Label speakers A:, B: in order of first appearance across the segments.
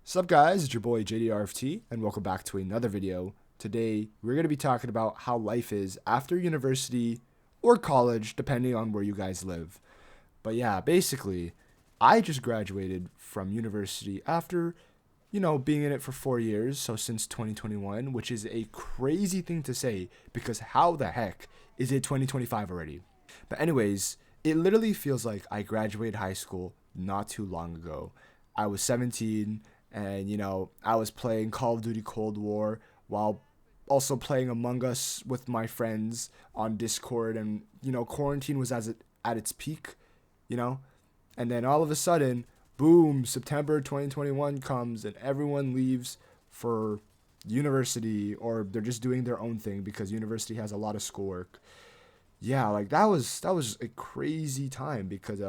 A: Sup guys, it's your boy JDRFT and welcome back to another video. Today we're going to be talking about how life is after university or college depending on where you guys live. But yeah, basically I just graduated from university after, being in it for 4 years, so since 2021, which is a crazy thing to say because how the heck is it 2025 already? But anyways, it literally feels like I graduated high school not too long ago. I was 17 and I was playing Call of Duty Cold War while also playing Among Us with my friends on Discord, and quarantine was at its peak, you know, and then all of a sudden, boom, September 2021 comes and everyone leaves for university, or they're just doing their own thing because university has a lot of schoolwork. Yeah, like that was a crazy time because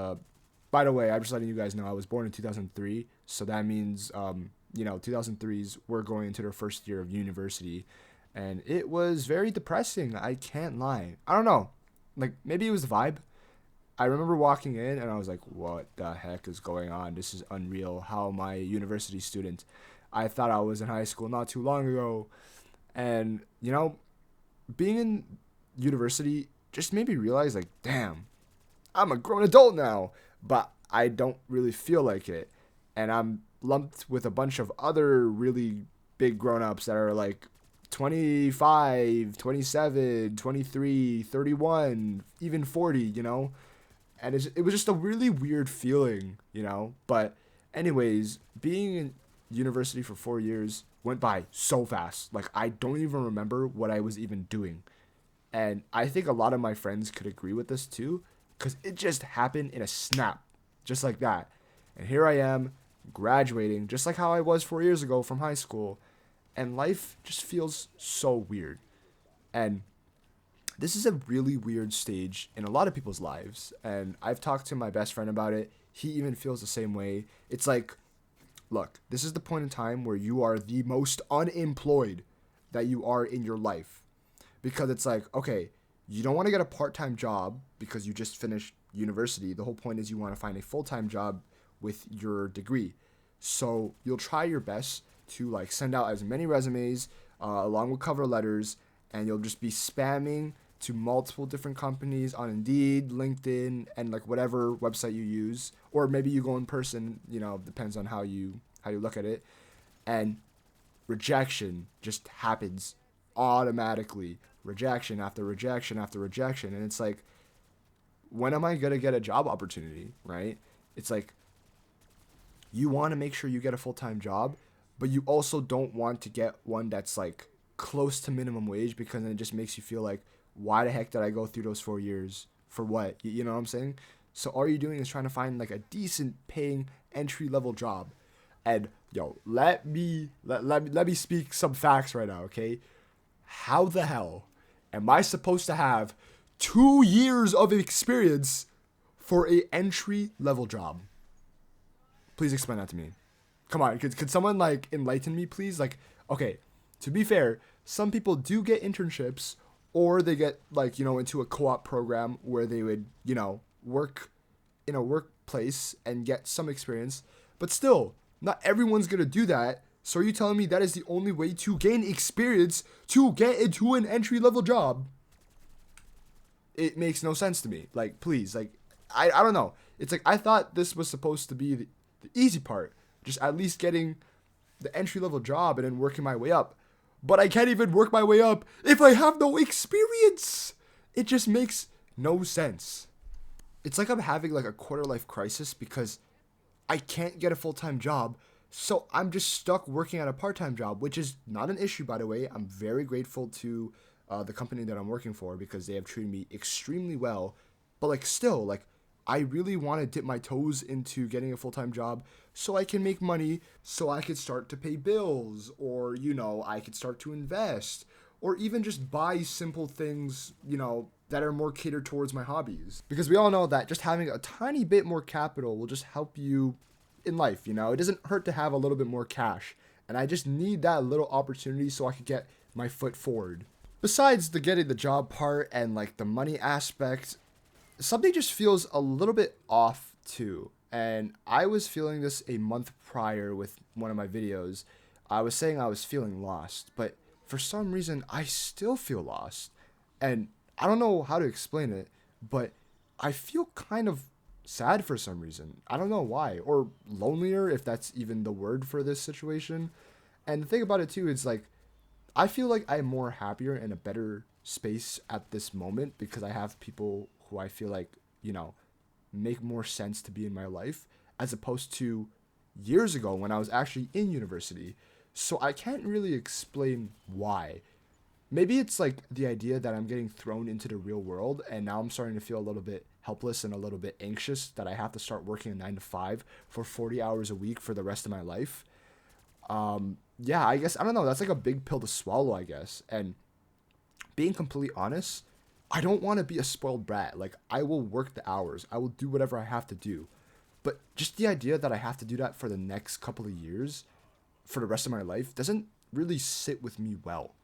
A: by the way, I'm just letting you guys know I was born in 2003, so that means 2003s were going into their first year of university, and it was very depressing. I can't lie. I don't know, like maybe it was the vibe. I remember walking in and I was like, "What the heck is going on? This is unreal. How am I a university student? I thought I was in high school not too long ago." And being in university just made me realize, like, damn, I'm a grown adult now, but I don't really feel like it. And I'm lumped with a bunch of other really big grown-ups that are like 25, 27, 23, 31, even 40. And it was just a really weird feeling. But anyways, being in university for 4 years went by so fast. Like, I don't even remember what I was even doing. And I think a lot of my friends could agree with this too, because it just happened in a snap, just like that. And here I am, graduating, just like how I was 4 years ago from high school. And life just feels so weird. And this is a really weird stage in a lot of people's lives. And I've talked to my best friend about it. He even feels the same way. It's like, look, this is the point in time where you are the most unemployed that you are in your life. Because it's like, okay, you don't want to get a part-time job because you just finished university. The whole point is you want to find a full-time job with your degree. So you'll try your best to like send out as many resumes along with cover letters, and you'll just be spamming to multiple different companies on Indeed, LinkedIn, and like whatever website you use, or maybe you go in person. Depends on how you look at it. And rejection just happens automatically, rejection after rejection after rejection. And it's like, when am I going to get a job opportunity, right? It's like, you want to make sure you get a full-time job, but you also don't want to get one that's like close to minimum wage, because then it just makes you feel like, why the heck did I go through those 4 years for what? You know what I'm saying? So all you're doing is trying to find like a decent paying entry level job. And yo, let me speak some facts right now, okay? How the hell am I supposed to have 2 years of experience for a entry level job? Please explain that to me. Come on, could someone like enlighten me, please? Like, okay, to be fair, some people do get internships, or they get like, into a co-op program where they would, work in a workplace and get some experience. But still, not everyone's gonna do that. So are you telling me that is the only way to gain experience to get into an entry-level job? It makes no sense to me. Like, please, like, I don't know. It's like, I thought this was supposed to be the easy part. Just at least getting the entry-level job and then working my way up. But I can't even work my way up if I have no experience. It just makes no sense. It's like I'm having like a quarter-life crisis because I can't get a full-time job. So I'm just stuck working at a part-time job, which is not an issue, by the way. I'm very grateful to the company that I'm working for because they have treated me extremely well. But like, still, like, I really want to dip my toes into getting a full-time job so I can make money, so I could start to pay bills, or I could start to invest, or even just buy simple things, that are more catered towards my hobbies. Because we all know that just having a tiny bit more capital will just help you in life. It doesn't hurt to have a little bit more cash, and I just need that little opportunity so I could get my foot forward. Besides the getting the job part and like the money aspect, something just feels a little bit off too. And I was feeling this a month prior with one of my videos. I was saying I was feeling lost, but for some reason I still feel lost. And I don't know how to explain it, but I feel kind of sad for some reason. I don't know why. Or lonelier, if that's even the word for this situation. And the thing about it too is like I feel like I'm more happier in a better space at this moment because I have people who I feel like, you know, make more sense to be in my life as opposed to years ago when I was actually in university. So I can't really explain why. Maybe it's like the idea that I'm getting thrown into the real world and now I'm starting to feel a little bit helpless and a little bit anxious that I have to start working a 9 to 5 for 40 hours a week for the rest of my life. Yeah, I guess I don't know, that's like a big pill to swallow, I guess. And being completely honest, I don't want to be a spoiled brat. Like I will work the hours. I will do whatever I have to do. But just the idea that I have to do that for the next couple of years, for the rest of my life, doesn't really sit with me well.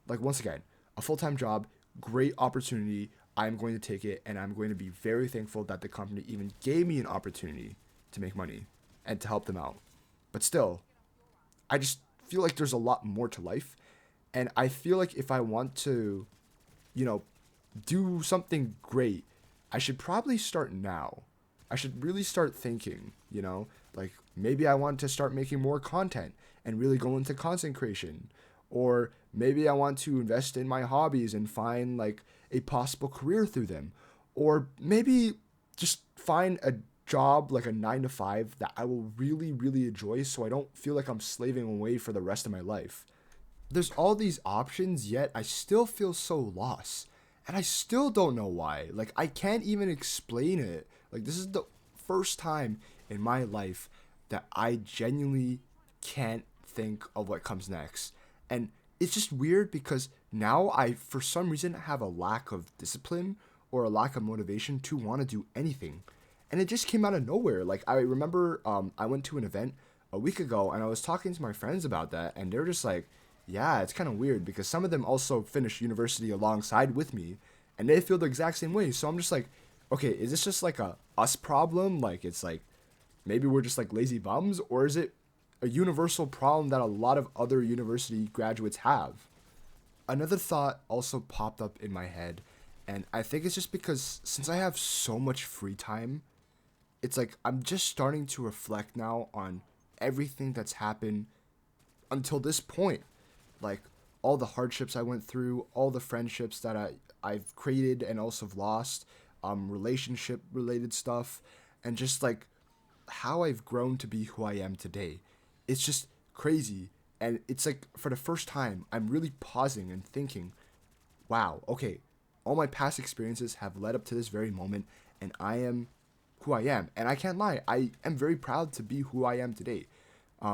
A: Like once again, a full-time job, great opportunity. I'm going to take it and I'm going to be very thankful that the company even gave me an opportunity to make money and to help them out. But still, I just feel like there's a lot more to life. And I feel like if I want to, you know, do something great, I should probably start now. I should really start thinking, you know, like maybe I want to start making more content and really go into content creation. Or maybe I want to invest in my hobbies and find like a possible career through them. Or maybe just find a job like a 9 to 5 that I will really, really enjoy so I don't feel like I'm slaving away for the rest of my life. There's all these options, yet I still feel so lost. And I still don't know why. Like, I can't even explain it. Like, this is the first time in my life that I genuinely can't think of what comes next. And it's just weird because now I, for some reason, have a lack of discipline or a lack of motivation to want to do anything. And it just came out of nowhere. Like, I remember I went to an event a week ago and I was talking to my friends about that. And they were just like, yeah, it's kind of weird because some of them also finished university alongside with me and they feel the exact same way. So I'm just like, okay, is this just like a us problem? Like it's like maybe we're just like lazy bums, or is it a universal problem that a lot of other university graduates have? Another thought also popped up in my head, and I think it's just because since I have so much free time, it's like I'm just starting to reflect now on everything that's happened until this point. Like all the hardships I went through, all the friendships that I've created and also have lost, relationship related stuff, and just like how I've grown to be who I am today. It's just crazy. And it's like for the first time, I'm really pausing and thinking, wow, okay, all my past experiences have led up to this very moment, and I am who I am. And I can't lie, I am very proud to be who I am today.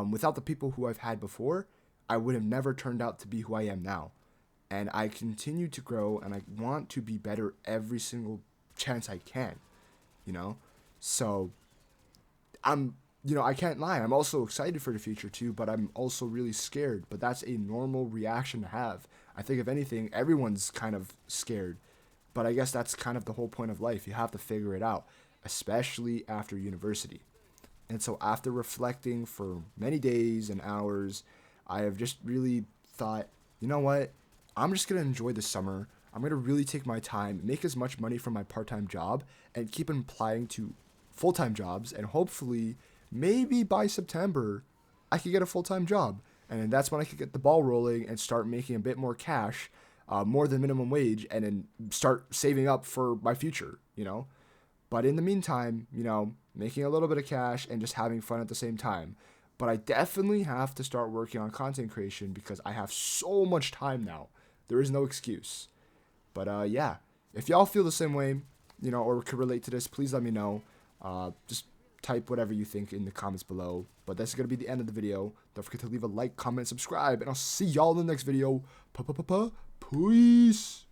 A: Without the people who I've had before, I would have never turned out to be who I am now. And I continue to grow, and I want to be better every single chance I can, you know? So I can't lie. I'm also excited for the future too, but I'm also really scared. But that's a normal reaction to have. I think if anything, everyone's kind of scared. But I guess that's kind of the whole point of life. You have to figure it out, especially after university. And so after reflecting for many days and hours, I have just really thought, you know what? I'm just going to enjoy the summer. I'm going to really take my time, make as much money from my part-time job, and keep applying to full-time jobs. And hopefully, maybe by September, I could get a full-time job. And then that's when I could get the ball rolling and start making a bit more cash, more than minimum wage, and then start saving up for my future, you know? But in the meantime, making a little bit of cash and just having fun at the same time. But I definitely have to start working on content creation because I have so much time now. There is no excuse. But yeah, if y'all feel the same way, or could relate to this, please let me know. Just type whatever you think in the comments below. But that's going to be the end of the video. Don't forget to leave a like, comment, subscribe, and I'll see y'all in the next video. Peace.